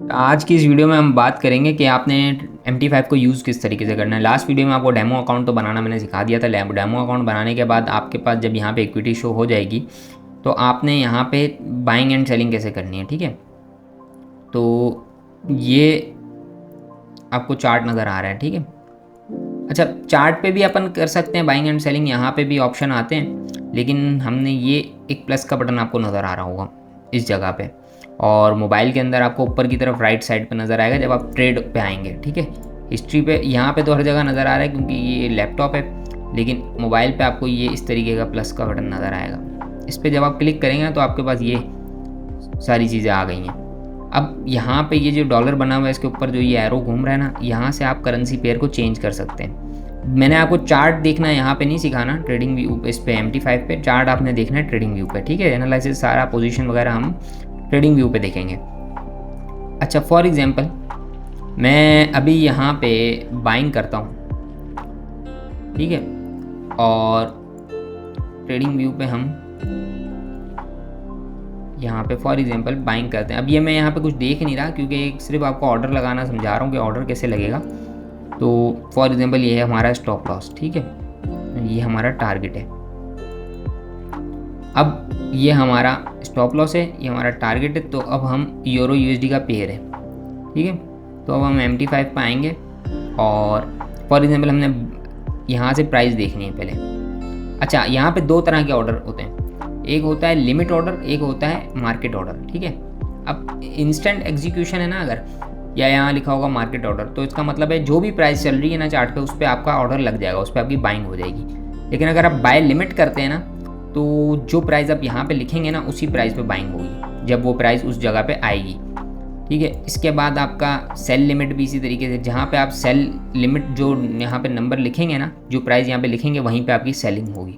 आज की इस वीडियो में हम बात करेंगे कि आपने MT5 को यूज़ किस तरीके से करना है। लास्ट वीडियो में आपको डेमो अकाउंट तो बनाना मैंने सिखा दिया था। डेमो अकाउंट बनाने के बाद आपके पास जब यहाँ पे इक्विटी शो हो जाएगी तो आपने यहाँ पे बाइंग एंड सेलिंग कैसे करनी है, ठीक है। तो ये आपको चार्ट नज़र आ रहा है, ठीक है। अच्छा, चार्ट पे भी अपन कर सकते हैं बाइंग एंड सेलिंग, यहाँ पे भी ऑप्शन आते हैं, लेकिन हमने ये एक प्लस का बटन आपको नज़र आ रहा होगा इस जगह पे, और मोबाइल के अंदर आपको ऊपर की तरफ राइट साइड पे नज़र आएगा जब आप ट्रेड पे आएंगे, ठीक है। हिस्ट्री पे यहाँ पे तो हर जगह नज़र आ रहा है क्योंकि ये लैपटॉप है, लेकिन मोबाइल पे आपको ये इस तरीके का प्लस का बटन नज़र आएगा। इस पर जब आप क्लिक करेंगे तो आपके पास ये सारी चीज़ें आ गई हैं। अब यहाँ पे ये जो डॉलर बना हुआ है इसके ऊपर जो ये एरो घूम रहा है ना, यहाँ से आप करेंसी पेयर को चेंज कर सकते हैं। मैंने आपको चार्ट देखना है, यहाँ पे नहीं सिखाना। ट्रेडिंग व्यू इस पे MT5 पे चार्ट आपने देखना है ट्रेडिंग व्यू पे, ठीक है। एनालिसिस सारा पोजीशन वगैरह हम ट्रेडिंग व्यू पे देखेंगे। अच्छा, फॉर एग्जांपल मैं अभी यहाँ पे बाइंग करता हूँ, ठीक है, और ट्रेडिंग व्यू पे हम यहाँ पे फॉर एग्जांपल बाइंग करते हैं। अब ये मैं यहाँ पे कुछ देख नहीं रहा क्योंकि सिर्फ आपको ऑर्डर लगाना समझा रहा हूँ कि ऑर्डर कैसे लगेगा। तो फॉर एग्जांपल ये है हमारा स्टॉप लॉस, ठीक है, ये हमारा टारगेट है। अब ये हमारा स्टॉप लॉस है, ये हमारा टारगेट है। तो अब हम यूरो USD का पेयर है, ठीक है। तो अब हम MT5 पे आएंगे और फॉर एग्जांपल हमने यहाँ से प्राइस देखनी है पहले। अच्छा, यहाँ पे दो तरह के ऑर्डर होते हैं, एक होता है लिमिट ऑर्डर, एक होता है मार्केट ऑर्डर, ठीक है। अब इंस्टेंट एग्जीक्यूशन है ना, अगर या यहाँ लिखा होगा मार्केट ऑर्डर, तो इसका मतलब है जो भी प्राइस चल रही है ना चार्ट पे उस पर आपका ऑर्डर लग जाएगा, उस पर आपकी बाइंग हो जाएगी। लेकिन अगर आप बाय लिमिट करते हैं ना, तो जो प्राइस आप यहाँ पे लिखेंगे ना उसी प्राइस पे बाइंग होगी जब वो प्राइस उस जगह पे आएगी, ठीक है। इसके बाद आपका सेल लिमिट भी इसी तरीके से, जहाँ पे आप सेल लिमिट जो यहाँ पे नंबर लिखेंगे ना, जो प्राइस यहाँ पे लिखेंगे वहीं पे आपकी सेलिंग होगी,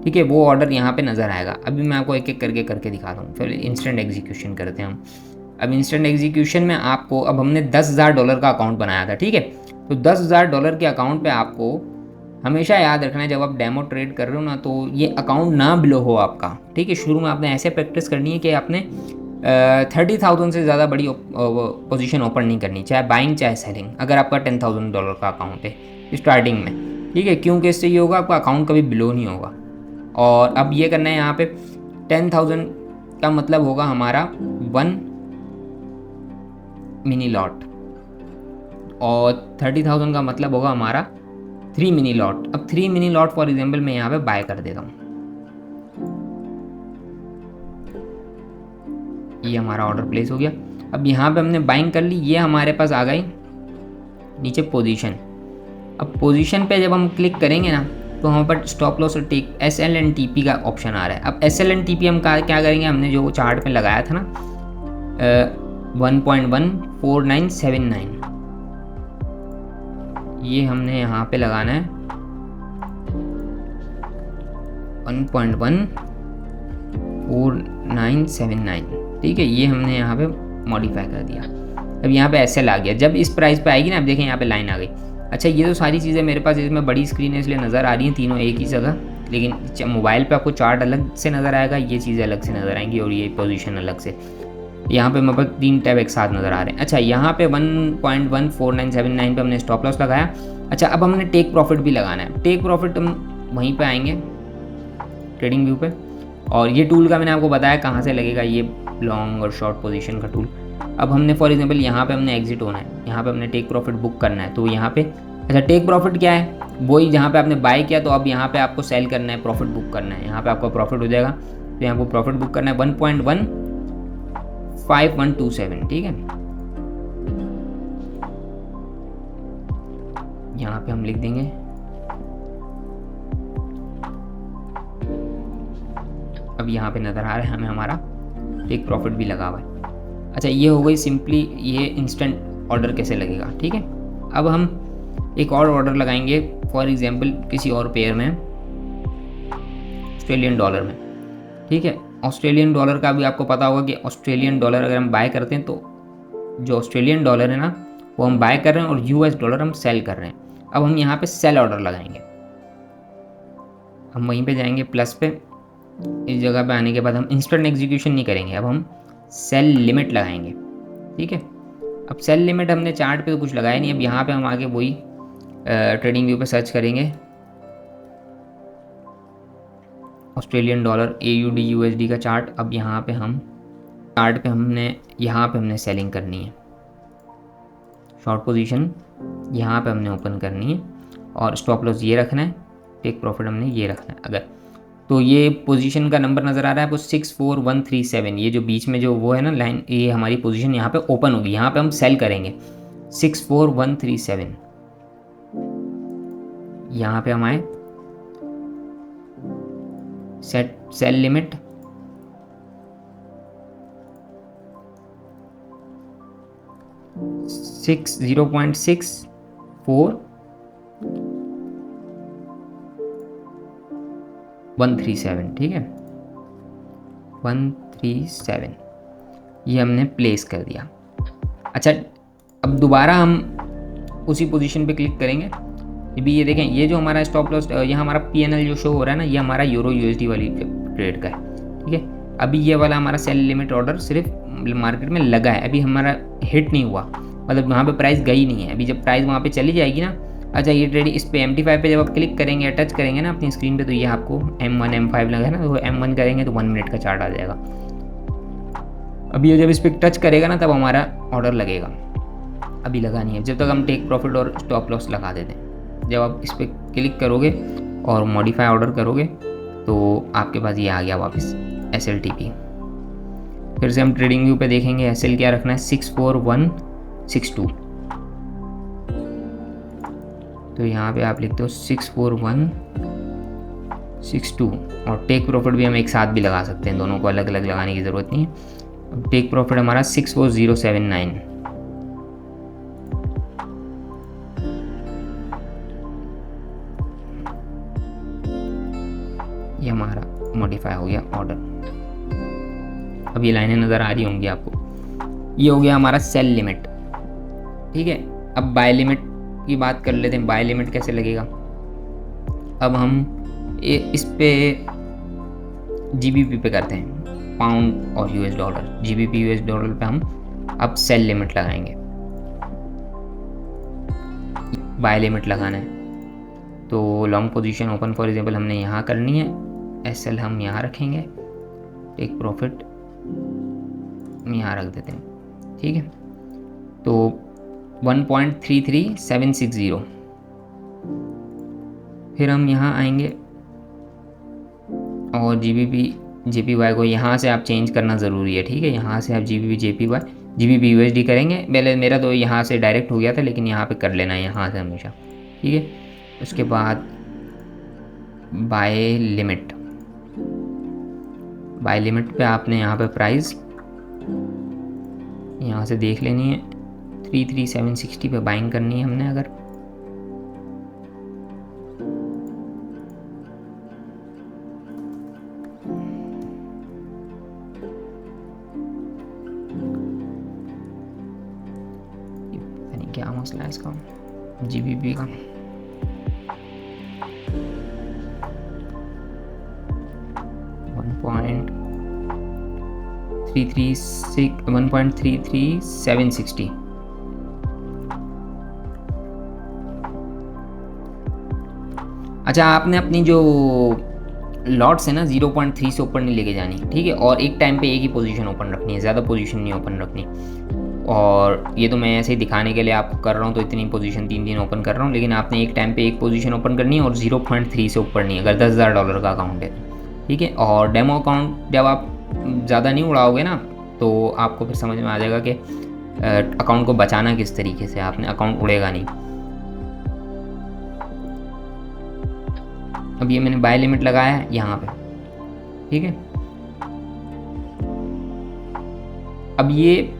ठीक है। वो ऑर्डर यहाँ पे नज़र आएगा। अभी मैं आपको एक एक करके दिखाता हूँ। फिर इंस्टेंट एग्जीक्यूशन करते हैं हम। अब इंस्टेंट एग्जीक्यूशन में आपको, अब हमने $10,000 का अकाउंट बनाया था, ठीक है। तो $10,000 के अकाउंट पे आपको हमेशा याद रखना है जब आप डेमो ट्रेड कर रहे हो ना, तो ये अकाउंट ना ब्लो हो आपका, ठीक है। शुरू में आपने ऐसे प्रैक्टिस करनी है कि आपने 30,000 से ज़्यादा बड़ी पोजीशन ओपन नहीं करनी, चाहे बाइंग चाहे सेलिंग, अगर आपका $10,000 का अकाउंट है स्टार्टिंग में, ठीक है। क्योंकि इससे ये होगा आपका अकाउंट कभी ब्लो नहीं होगा। और अब ये करना है यहाँ पे 10,000 का मतलब होगा हमारा 1 मिनी लॉट, और 30,000 का मतलब होगा हमारा 3 मिनी लॉट। अब 3 मिनी लॉट फॉर एग्जांपल मैं यहाँ पे बाय कर देता हूँ। ये हमारा ऑर्डर प्लेस हो गया। अब यहाँ पे हमने बाइंग कर ली, ये हमारे पास आ गई नीचे पोजीशन। अब पोजीशन पे जब हम क्लिक करेंगे ना तो हमारे पर स्टॉप लॉस और टेक SL&TP का ऑप्शन आ रहा है। अब SL&TP हम क्या करेंगे, हमने जो चार्ट में लगाया था ना 1.14979, ये हमने यहाँ पे लगाना है 1.14979, ठीक है। ये हमने यहाँ पे मॉडिफाई कर दिया। अब यहाँ पे SL आ गया। जब इस प्राइस पे आएगी ना, अब देखें यहाँ पे लाइन आ गई। अच्छा, ये तो सारी चीज़ें मेरे पास, इसमें बड़ी स्क्रीन है इसलिए नज़र आ रही हैं तीनों एक ही जगह, लेकिन मोबाइल पे आपको चार्ट अलग से नज़र आएगा, ये चीज़ें अलग से नज़र आएंगी और ये पोजीशन अलग से। यहाँ पे मेरे पास 3 टैब एक साथ नज़र आ रहे हैं। अच्छा, यहाँ पे 1.14979 पे हमने स्टॉप लॉस लगाया। अच्छा, अब हमने टेक प्रॉफिट भी लगाना है। टेक प्रॉफिट हम वहीं पर आएंगे ट्रेडिंग व्यू पे, और ये टूल का मैंने आपको बताया कहाँ से लगेगा, ये लॉन्ग और शॉर्ट पोजीशन का टूल। अब हमने फॉर एग्जांपल यहाँ पे हमने एग्जिट होना है, यहाँ पे हमने टेक प्रॉफिट बुक करना है, तो यहाँ पे अच्छा टेक प्रॉफिट क्या है, वही जहाँ पे आपने बाय किया, तो अब यहाँ पे आपको सेल करना है, प्रॉफिट बुक करना है। यहाँ पे आपका प्रॉफिट हो जाएगा, तो यहाँ पर प्रॉफिट बुक करना है 1.15127, ठीक है। यहाँ पे हम लिख देंगे अब यहाँ पे नज़र आ रहा है हमें हमारा टेक प्रॉफिट भी लगा हुआ है। अच्छा, ये हो गई सिंपली ये इंस्टेंट ऑर्डर कैसे लगेगा, ठीक है। अब हम एक और ऑर्डर लगाएंगे फॉर एग्जांपल किसी और पेयर में, ऑस्ट्रेलियन डॉलर में, ठीक है। ऑस्ट्रेलियन डॉलर का भी आपको पता होगा कि ऑस्ट्रेलियन डॉलर अगर हम बाय करते हैं तो जो ऑस्ट्रेलियन डॉलर है ना वो हम बाय कर रहे हैं और US डॉलर हम सेल कर रहे हैं। अब हम यहाँ पे सेल ऑर्डर लगाएंगे, हम वहीं पे जाएंगे प्लस पे। इस जगह पे आने के बाद हम इंस्टेंट एग्जीक्यूशन नहीं करेंगे, अब हम सेल लिमिट लगाएंगे, ठीक है। अब सेल लिमिट हमने चार्ट पे तो कुछ लगाया नहीं, अब यहाँ पे हम आगे वही ट्रेडिंग व्यू पे सर्च करेंगे ऑस्ट्रेलियन डॉलर AUD USD का चार्ट। अब यहाँ पे हम चार्ट पे हमने सेलिंग करनी है, शॉर्ट पोजीशन यहाँ पे हमने ओपन करनी है और स्टॉप लॉस ये रखना है, टेक प्रॉफिट हमने ये रखना है। अगर तो ये पोजीशन का नंबर नज़र आ रहा है आपको 64137, ये जो बीच में जो वो है ना लाइन, ये हमारी पोजीशन यहाँ पे ओपन होगी, यहाँ पे हम सेल करेंगे 64137। यहाँ पे हम आए, सेट सेल लिमिट 0.64 ठीक है, 137 ये हमने प्लेस कर दिया। अच्छा, अब दोबारा हम उसी पोजीशन पे क्लिक करेंगे। अभी ये देखें, ये जो हमारा स्टॉप लॉस यहाँ हमारा PNL जो शो हो रहा है ना, ये हमारा यूरो USD वाली ट्रेड का है, ठीक है। अभी ये वाला हमारा सेल लिमिट ऑर्डर सिर्फ मार्केट में लगा है, अभी हमारा हिट नहीं हुआ, मतलब वहाँ पे प्राइस गई नहीं है। अभी जब प्राइस वहाँ पे चली जाएगी ना, अच्छा ये ट्रेड इस पे MT5 पे जब आप क्लिक करेंगे या टच करेंगे ना अपनी स्क्रीन पे, तो ये आपको M1 M5 लगा है ना, तो M1 करेंगे तो 1 मिनट का चार्ट आ जाएगा। अभी ये जब इस पर टच करेगा ना तब हमारा ऑर्डर लगेगा, अभी लगा नहीं है। जब तक हम टेक प्रॉफिट और स्टॉप लॉस लगा देते हैं, जब आप इस पर क्लिक करोगे और मॉडिफाई ऑर्डर करोगे तो आपके पास ये आ गया वापस SLTP। फिर से हम ट्रेडिंग व्यू पे देखेंगे SL क्या रखना है, 64162। तो यहाँ पे आप लिखते हो 64162 और टेक प्रॉफिट भी हम एक साथ भी लगा सकते हैं, दोनों को अलग अलग लगाने की ज़रूरत नहीं है। अब टेक प्रॉफिट हमारा 64079, ये हमारा मॉडिफाई हो गया ऑर्डर। अब ये लाइनें नज़र आ रही होंगी आपको, ये हो गया हमारा सेल लिमिट, ठीक है। अब बाय लिमिट की बात कर लेते हैं, बाय लिमिट कैसे लगेगा। अब हम इस पे GBP पे करते हैं, पाउंड और US dollar, GBP US dollar पे हम अब सेल लिमिट लगाएंगे, बाय लिमिट लगाना है। तो long position open for example हमने यहाँ करनी है, SL हम यहाँ रखेंगे, टेक प्रॉफिट यहाँ रख देते हैं, ठीक है। तो 1.33760, फिर हम यहाँ आएंगे और JPY को यहाँ से आप चेंज करना ज़रूरी है, ठीक है। यहाँ से आप GBP USD करेंगे, पहले मेरा तो यहाँ से डायरेक्ट हो गया था, लेकिन यहाँ पे कर लेना है यहाँ से हमेशा, ठीक है। उसके बाद बाय लिमिट पे आपने यहाँ पे प्राइस यहाँ से देख लेनी है, 33760 पे बाइंग करनी है हमने। अगर क्या मसला है इसका, GBP का, $1.33760। अच्छा, आपने अपनी जो लॉट्स है ना 0.3 से ऊपर नहीं लेके जानी, ठीक है। और एक टाइम पे एक ही पोजीशन ओपन रखनी है, ज़्यादा पोजीशन नहीं ओपन रखनी। और ये तो मैं ऐसे ही दिखाने के लिए आपको कर रहा हूँ, तो इतनी पोजीशन 3 ओपन कर रहा हूँ, लेकिन आपने एक टाइम पे एक पोजीशन ओपन करनी है और 0.3 से ऊपर नहीं, अगर $10,000 का अकाउंट है, ठीक है। और डेमो अकाउंट जब आप ज़्यादा नहीं उड़ाओगे ना, तो आपको फिर समझ में आ जाएगा कि अकाउंट को बचाना किस तरीके से, आपने अकाउंट उड़ेगा नहीं। अब ये मैंने बाय लिमिट लगाया है यहाँ पे, ठीक है। अब ये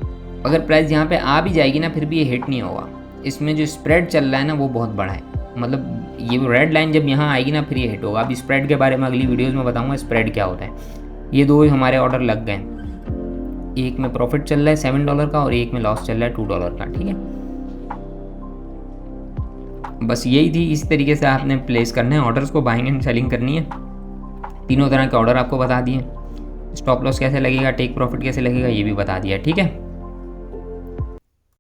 अगर प्राइस यहाँ पे आ भी जाएगी ना, फिर भी ये हिट नहीं होगा। इसमें जो स्प्रेड चल रहा है ना वो बहुत बड़ा है, मतलब ये रेड लाइन जब यहाँ आएगी ना फिर ये हिट होगा। अब स्प्रेड के बारे में अगली वीडियोस में बताऊंगा स्प्रेड क्या होता है। ये दो हमारे ऑर्डर लग गए, एक में प्रॉफिट चल रहा है $7 का और एक में लॉस चल रहा है $2 का, ठीक है। बस यही थी, इस तरीके से आपने प्लेस करना है ऑर्डर्स को, बाइंग एंड सेलिंग करनी है। तीनों तरह के ऑर्डर आपको बता दिए, स्टॉप लॉस कैसे लगेगा, टेक प्रॉफिट कैसे लगेगा ये भी बता दिया, ठीक है।